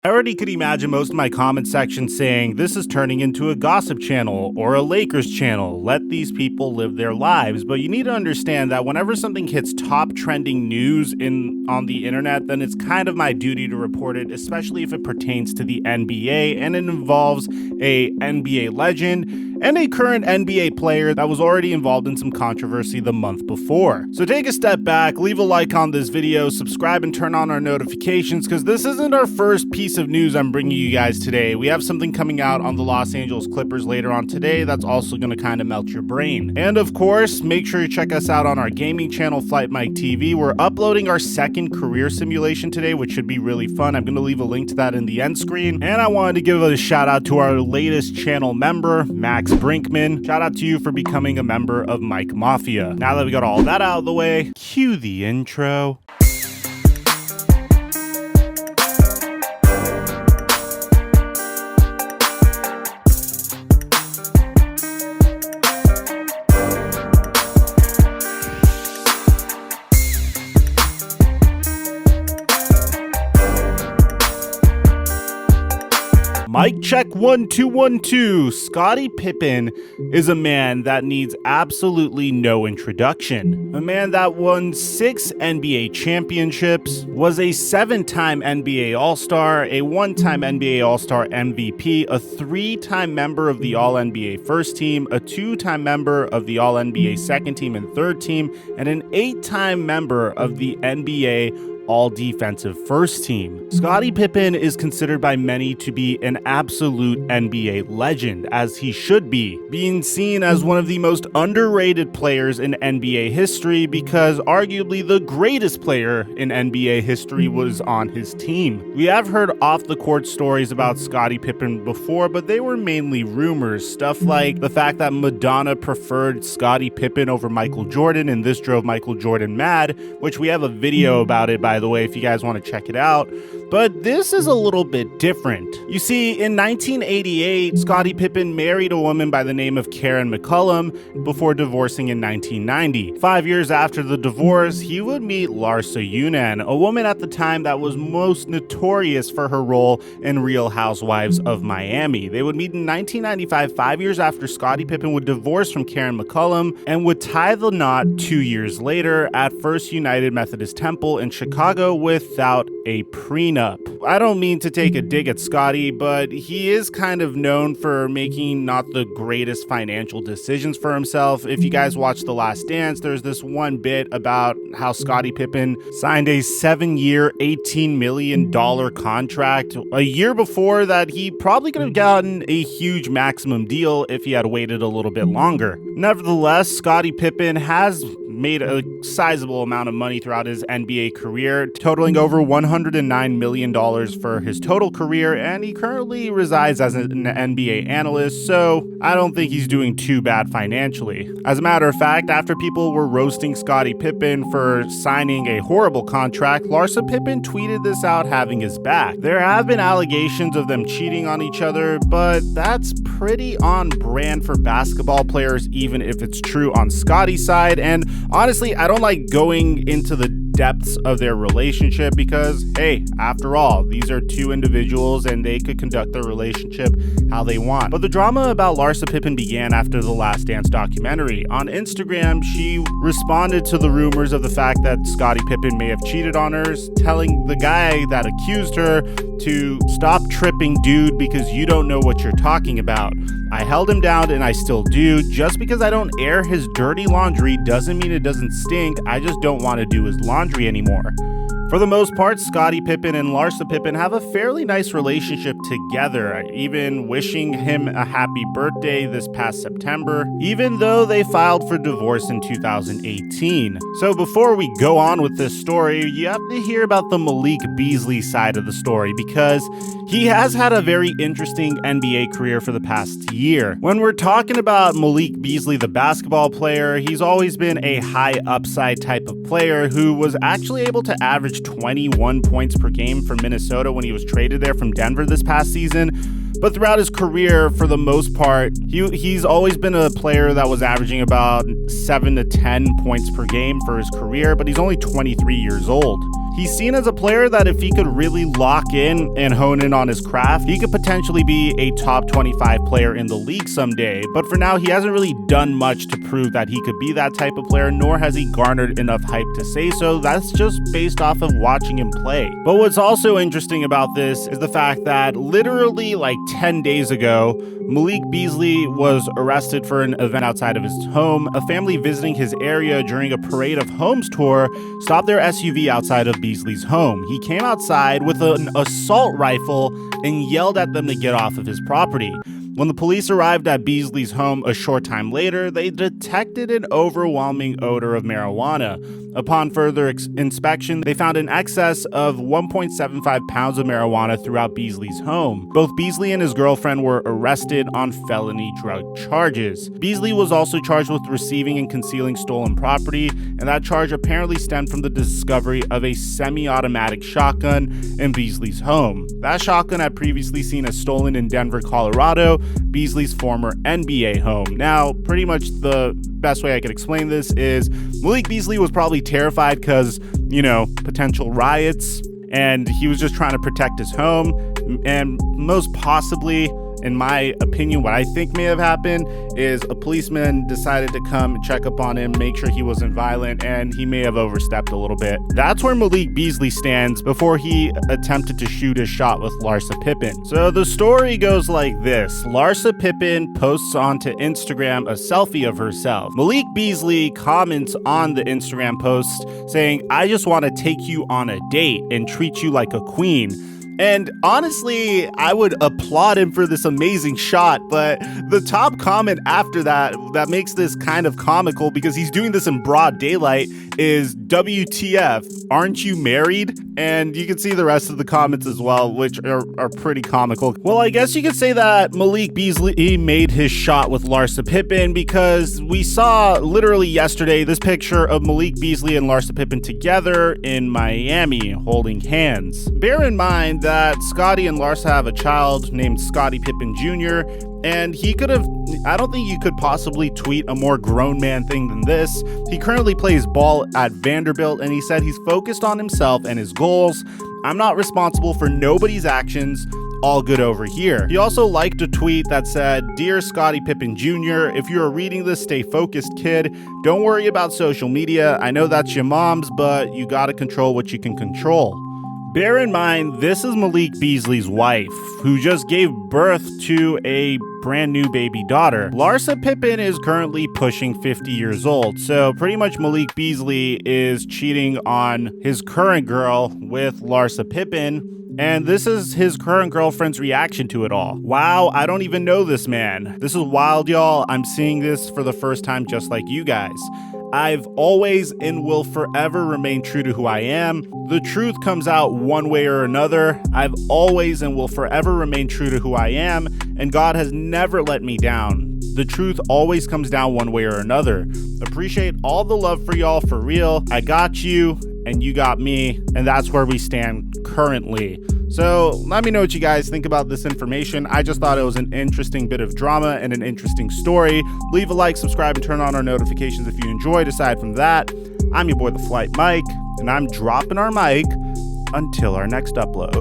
I already could imagine most of my comment section saying this is turning into a gossip channel or a Lakers channel. Let these people live their lives. But you need to understand that whenever something hits top trending news on the internet, then it's kind of my duty to report it, especially if it pertains to the NBA and it involves a NBA legend and a current NBA player that was already involved in some controversy the month before. So take a step back, leave a like on this video, subscribe and turn on our notifications, because this isn't our first piece of news I'm bringing you guys today. We have something coming out on the Los Angeles Clippers later on today that's also going to kind of melt your brain. And of course, make sure you check us out on our gaming channel, TheFlightMike TV. We're uploading our second career simulation today, which should be really fun. I'm going to leave a link to that in the end screen. And I wanted to give a shout out to our latest channel member, Max Brinkman. Shout out to you for becoming a member of Mike Mafia. Now that we got all that out of the way, cue the intro. Mic check 1 2 1 2. Scottie Pippen is a man that needs absolutely no introduction. A man that won 6 NBA championships, was a 7-time NBA All-Star, a 1-time NBA All-Star MVP, a 3-time member of the All-NBA First Team, a 2-time member of the All-NBA Second Team and Third Team, and an 8-time member of the NBA All-Defensive First Team. Scottie Pippen is considered by many to be an absolute NBA legend, as he should be, being seen as one of the most underrated players in NBA history because arguably the greatest player in NBA history was on his team. We have heard off-the-court stories about Scottie Pippen before, but they were mainly rumors, stuff like the fact that Madonna preferred Scottie Pippen over Michael Jordan, and this drove Michael Jordan mad, which we have a video about it, by the way, if you guys want to check it out. But this is a little bit different. You see, in 1988, Scottie Pippen married a woman by the name of Karen McCullum before divorcing in 1990. 5 years after the divorce, he would meet Larsa Pippen, a woman at the time that was most notorious for her role in Real Housewives of Miami. They would meet in 1995, 5 years after Scottie Pippen would divorce from Karen McCullum, and would tie the knot 2 years later at First United Methodist Temple in Chicago without a prenup. I don't mean to take a dig at Scottie, but he is kind of known for making not the greatest financial decisions for himself. If you guys watch The Last Dance, there's this one bit about how Scottie Pippen signed a 7-year, $18 million contract. A year before that, he probably could have gotten a huge maximum deal if he had waited a little bit longer. Nevertheless, Scottie Pippen has made a sizable amount of money throughout his NBA career, totaling over $109 million for his total career, and he currently resides as an NBA analyst, so I don't think he's doing too bad financially. As a matter of fact, after people were roasting Scottie Pippen for signing a horrible contract, Larsa Pippen tweeted this out having his back. There have been allegations of them cheating on each other, but that's pretty on brand for basketball players, even if it's true on Scottie's side. And honestly, I don't like going into the depths of their relationship because, hey, after all, these are two individuals and they could conduct their relationship how they want. But the drama about Larsa Pippen began after the Last Dance documentary. On Instagram, she responded to the rumors of the fact that Scottie Pippen may have cheated on her, telling the guy that accused her to stop tripping, dude, because you don't know what you're talking about. I held him down and I still do. Just because I don't air his dirty laundry doesn't mean it doesn't stink. I just don't want to do his laundry anymore. For the most part, Scottie Pippen and Larsa Pippen have a fairly nice relationship together, even wishing him a happy birthday this past September, even though they filed for divorce in 2018. So before we go on with this story, you have to hear about the Malik Beasley side of the story, because he has had a very interesting NBA career for the past year. When we're talking about Malik Beasley, the basketball player, he's always been a high upside type of player who was actually able to average 21 points per game for Minnesota when he was traded there from Denver this past season. But throughout his career, for the most part, he's always been a player that was averaging about 7 to 10 points per game for his career, but he's only 23 years old. He's seen as a player that if he could really lock in and hone in on his craft, he could potentially be a top 25 player in the league someday. But for now, he hasn't really done much to prove that he could be that type of player, nor has he garnered enough hype to say so. That's just based off of watching him play. But what's also interesting about this is the fact that literally like 10 days ago, Malik Beasley was arrested for an event outside of his home. A family visiting his area during a Parade of Homes tour stopped their SUV outside of Beasley's home. He came outside with an assault rifle and yelled at them to get off of his property. When the police arrived at Beasley's home a short time later, they detected an overwhelming odor of marijuana. Upon further inspection, they found an excess of 1.75 pounds of marijuana throughout Beasley's home. Both Beasley and his girlfriend were arrested on felony drug charges. Beasley was also charged with receiving and concealing stolen property, and that charge apparently stemmed from the discovery of a semi-automatic shotgun in Beasley's home. That shotgun had previously seen as stolen in Denver, Colorado, Beasley's former NBA home. Now, pretty much the best way I could explain this is Malik Beasley was probably terrified because, potential riots, and he was just trying to protect his home. And most possibly, in my opinion, what I think may have happened is a policeman decided to come and check up on him, make sure he wasn't violent, and he may have overstepped a little bit. That's where Malik Beasley stands before he attempted to shoot his shot with Larsa Pippen. So the story goes like this. Larsa Pippen posts onto Instagram a selfie of herself. Malik Beasley comments on the Instagram post saying, "I just want to take you on a date and treat you like a queen." And honestly, I would applaud him for this amazing shot, but the top comment after that makes this kind of comical because he's doing this in broad daylight is WTF, aren't you married? And you can see the rest of the comments as well, which are pretty comical. Well, I guess you could say that Malik Beasley made his shot with Larsa Pippen because we saw literally yesterday this picture of Malik Beasley and Larsa Pippen together in Miami holding hands. Bear in mind that Scottie and Larsa have a child named Scottie Pippen Jr., and I don't think you could possibly tweet a more grown man thing than this. He currently plays ball at Vanderbilt, and he said he's focused on himself and his goals. "I'm not responsible for nobody's actions. All good over here." He also liked a tweet that said, "Dear Scottie Pippen Jr., if you're reading this, stay focused, kid. Don't worry about social media. I know that's your mom's, but you gotta control what you can control." Bear in mind, this is Malik Beasley's wife, who just gave birth to a brand new baby daughter. Larsa Pippen is currently pushing 50 years old, so pretty much Malik Beasley is cheating on his current girl with Larsa Pippen, and this is his current girlfriend's reaction to it all. Wow, I don't even know this man. This is wild, y'all. I'm seeing this for the first time just like you guys. I've always and will forever remain true to who I am. The truth comes out one way or another. I've always and will forever remain true to who I am, and God has never let me down. The truth always comes down one way or another. Appreciate all the love for y'all, for real. I got you, and you got me, and that's where we stand currently. So let me know what you guys think about this information. I just thought it was an interesting bit of drama and an interesting story. Leave a like, subscribe, and turn on our notifications if you enjoyed. Aside from that, I'm your boy, TheFlightMike, and I'm dropping our mic until our next upload.